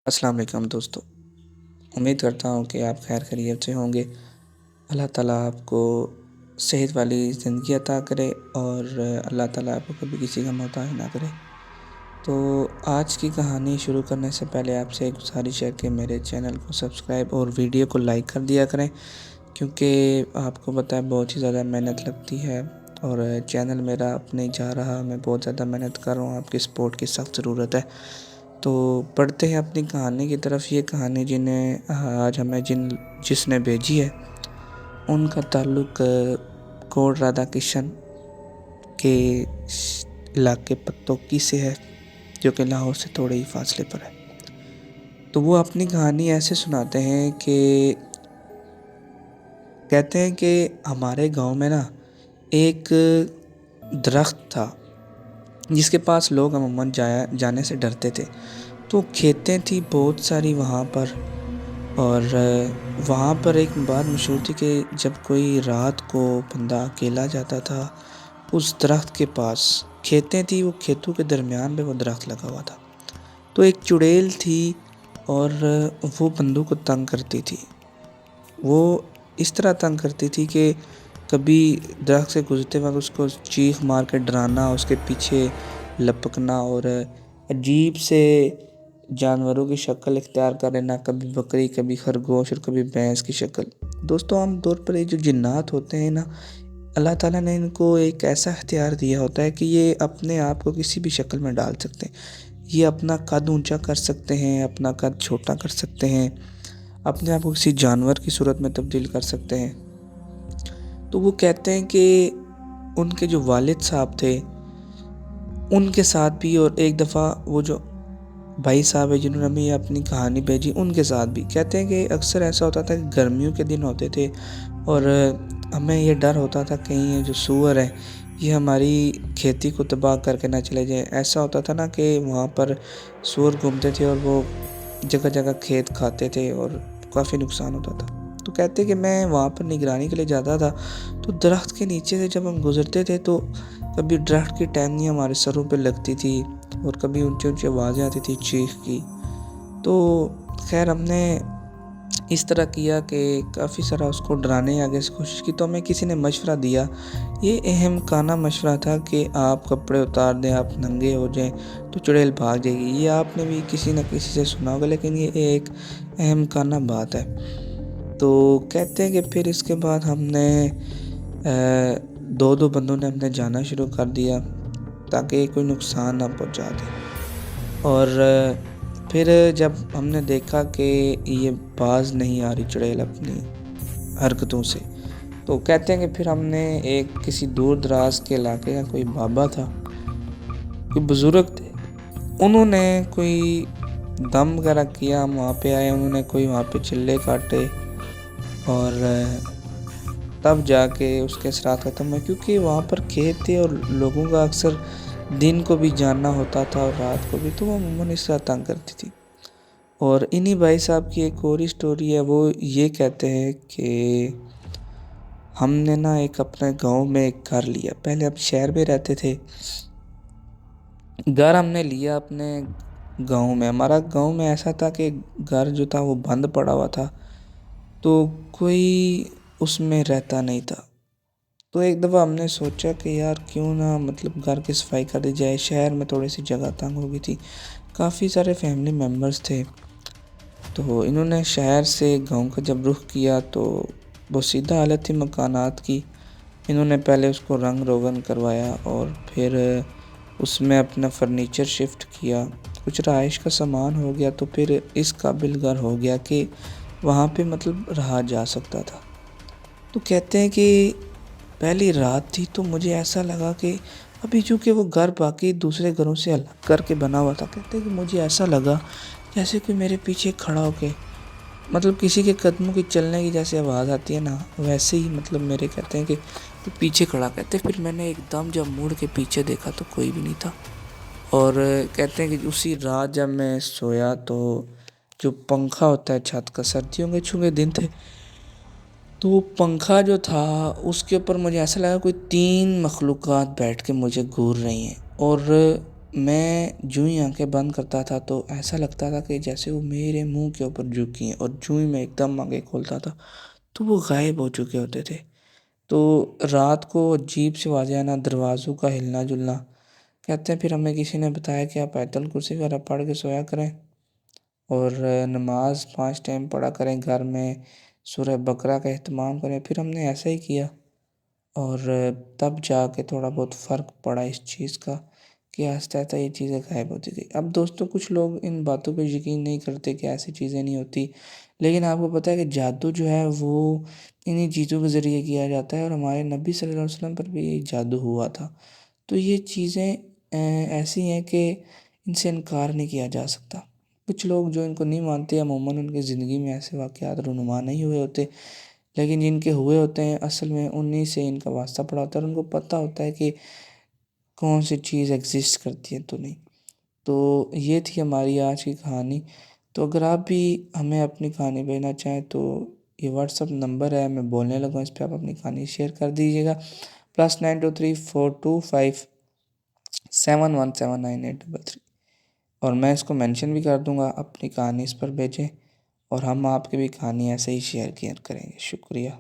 अस्सलाम वालेकुम दोस्तों। उम्मीद करता हूँ कि आप खैर खैरियत से होंगे। अल्लाह ताला आपको सेहत वाली ज़िंदगी अता करे और अल्लाह ताला आपको कभी किसी का मोहताज ना करे। तो आज की कहानी शुरू करने से पहले आपसे एक गुज़ारिश है कि मेरे चैनल को सब्सक्राइब और वीडियो को लाइक कर दिया करें, क्योंकि आपको पता है बहुत ही ज़्यादा मेहनत लगती है और चैनल मेरा अपने जा रहा, मैं बहुत ज़्यादा मेहनत कर रहा हूँ, आपकी सपोर्ट की सख्त ज़रूरत है। तो पढ़ते हैं अपनी कहानी की तरफ। ये कहानी जिन्हें आज हमें जिसने भेजी है, उनका ताल्लुक़ कोट राधा किशन के इलाके पत्तोकी से है, जो कि लाहौर से थोड़े ही फासले पर है। तो वो अपनी कहानी ऐसे सुनाते हैं कि कहते हैं कि हमारे गांव में ना एक दरख्त था जिसके पास लोग अमूमन जाने से डरते थे। तो खेतें थी बहुत सारी वहाँ पर, और वहाँ पर एक बात मशहूर थी कि जब कोई रात को बंदा अकेला जाता था उस दरख्त के पास, खेतें थी, वो खेतों के दरमियान पे वो दरख्त लगा हुआ था। तो एक चुड़ैल थी और वो बंदों को तंग करती थी। वो इस तरह तंग करती थी कि कभी दरख्त से गुजरते वक्त उसको चीख मार के डराना, उसके पीछे लपकना और अजीब से जानवरों की शक्ल इख्तियार कर लेना, कभी बकरी, कभी खरगोश और कभी भैंस की शक्ल। दोस्तों, आम तौर पर ये जो जिन्नात होते हैं ना, अल्लाह ताला ने इनको एक ऐसा इख्तियार दिया होता है कि ये अपने आप को किसी भी शक्ल में डाल सकते हैं। ये अपना कद ऊंचा कर सकते हैं, अपना कद छोटा कर सकते हैं, अपने आप को किसी जानवर की सूरत में तब्दील कर सकते हैं। तो वो कहते हैं कि उनके जो वालिद साहब थे उनके साथ भी, और एक दफ़ा वो जो भाई साहब है जिन्होंने हमें ये अपनी कहानी भेजी, उनके साथ भी कहते हैं कि अक्सर ऐसा होता था कि गर्मियों के दिन होते थे और हमें ये डर होता था कहीं ये जो सूअर है ये हमारी खेती को तबाह करके ना चले जाए। ऐसा होता था ना कि वहाँ पर सूअर घूमते थे और वो जगह जगह खेत खाते थे और काफ़ी नुकसान होता था। तो कहते हैं कि मैं वहाँ पर निगरानी के लिए जाता था, तो दरख्त के नीचे से जब हम गुजरते थे तो कभी दरख्त की टहनियाँ हमारे सरों पे लगती थी और कभी ऊंची ऊंची आवाज़ें आती थी चीख की। तो खैर हमने इस तरह किया कि काफ़ी सारा उसको डराने आगे से कोशिश की। तो हमें किसी ने मशवरा दिया, ये अहम काना मशवरा था कि आप कपड़े उतार दें, आप नंगे हो जाएं तो चुड़ैल भाग जाएगी। ये आपने भी किसी न किसी से सुना होगा, लेकिन ये एक अहम काना बात है। तो कहते हैं कि फिर इसके बाद हमने दो बंदों ने हमने जाना शुरू कर दिया ताकि कोई नुकसान ना पहुंचा दे। और फिर जब हमने देखा कि ये बाज नहीं आ रही चुड़ैल अपनी हरकतों से, तो कहते हैं कि फिर हमने एक किसी दूर दराज के इलाके का कोई बाबा था, कोई बुज़ुर्ग थे, उन्होंने कोई दम वगैरह किया। हम वहाँ पे आए, उन्होंने कोई वहाँ पे चिल्ले काटे और तब जाके उसके असरात ख़त्म हुए, क्योंकि वहाँ पर खेत थे और लोगों का अक्सर दिन को भी जानना होता था और रात को भी, तो वो अमूमन इस तरह तंग करती थी। और इन्हीं भाई साहब की एक और ही स्टोरी है। वो ये कहते हैं कि हमने ना एक अपने गांव में एक घर लिया। पहले हम शहर में रहते थे, घर हमने लिया अपने गांव में। हमारा गांव में ऐसा था कि घर जो था वो बंद पड़ा हुआ था, तो कोई उसमें रहता नहीं था। तो एक दफ़ा हमने सोचा कि यार क्यों ना मतलब घर की सफाई कर दी जाए। शहर में थोड़ी सी जगह तंग हो गई थी, काफ़ी सारे फैमिली मेम्बर्स थे। तो इन्होंने शहर से गांव का जब रुख किया तो वो सीधा हालत थी मकानात की। इन्होंने पहले उसको रंग रोगन करवाया और फिर उसमें अपना फर्नीचर शिफ्ट किया, कुछ रहाइश का सामान हो गया, तो फिर इस काबिल घर हो गया कि वहाँ पे मतलब रहा जा सकता था। तो कहते हैं कि पहली रात थी तो मुझे ऐसा लगा कि अभी चूँकि वो घर बाकी दूसरे घरों से अलग करके बना हुआ था, कहते हैं कि मुझे ऐसा लगा जैसे कोई मेरे पीछे खड़ा होके, मतलब किसी के कदमों की चलने की जैसे आवाज़ आती है ना, वैसे ही मतलब मेरे कहते हैं कि पीछे खड़ा। कहते हैं फिर मैंने एकदम जब मुड़ के पीछे देखा तो कोई भी नहीं था। और कहते हैं कि उसी रात जब मैं सोया तो जो पंखा होता है छत का, सर्दियों के चूँकि दिन थे, तो वो पंखा जो था उसके ऊपर मुझे ऐसा लगा कोई 3 मखलूक़ात बैठ के मुझे घूर रही हैं। और میں جو ہی آنکھیں بند کرتا تھا تو ایسا لگتا تھا کہ جیسے وہ میرے منہ کے اوپر جھکی ہیں، اور جو ہی میں ایک دم آنکھیں کھولتا تھا تو وہ غائب ہو چکے ہوتے تھے۔ تو رات کو عجیب سی آوازیں آنا، دروازوں کا ہلنا جلنا۔ کہتے ہیں پھر ہمیں کسی نے بتایا کہ آپ آیت الکرسی وغیرہ پڑھ کے سویا کریں، اور نماز 5 ٹائم پڑھا کریں گھر میں، سورہ بقرہ کا اہتمام کریں۔ پھر ہم نے ایسا ہی کیا، اور تب جا کے تھوڑا بہت فرق پڑا اس چیز کا کہ آہستہ آہستہ یہ چیزیں غائب ہوتی تھی۔ اب دوستوں کچھ لوگ ان باتوں پہ یقین نہیں کرتے کہ ایسی چیزیں نہیں ہوتی، لیکن آپ کو پتہ ہے کہ جادو جو ہے وہ انہی چیزوں کے ذریعے کیا جاتا ہے، اور ہمارے نبی صلی اللہ علیہ وسلم پر بھی یہ جادو ہوا تھا۔ تو یہ چیزیں ایسی ہیں کہ ان سے انکار نہیں کیا جا سکتا۔ کچھ لوگ جو ان کو نہیں مانتے، عموماً ان کی زندگی میں ایسے واقعات رونما نہیں ہوئے ہوتے، لیکن جن کے ہوئے ہوتے ہیں اصل میں انہی سے ان کا واسطہ پڑا ہوتا ہے، اور ان کو پتہ ہوتا ہے کہ کون سی چیز ایگزسٹ کرتی ہے تو نہیں۔ تو یہ تھی ہماری آج کی کہانی۔ تو اگر آپ بھی ہمیں اپنی کہانی بھیجنا چاہیں تو یہ واٹس اپ نمبر ہے، میں بولنے لگا، اس پہ آپ اپنی کہانی شیئر کر دیجیے گا، +923425717983، اور میں اس کو مینشن بھی کر دوں گا۔ اپنی کہانی اس پر بھیجیں، اور ہم آپ کی بھی کہانی ایسے ہی شیئر کریں گے۔ شکریہ۔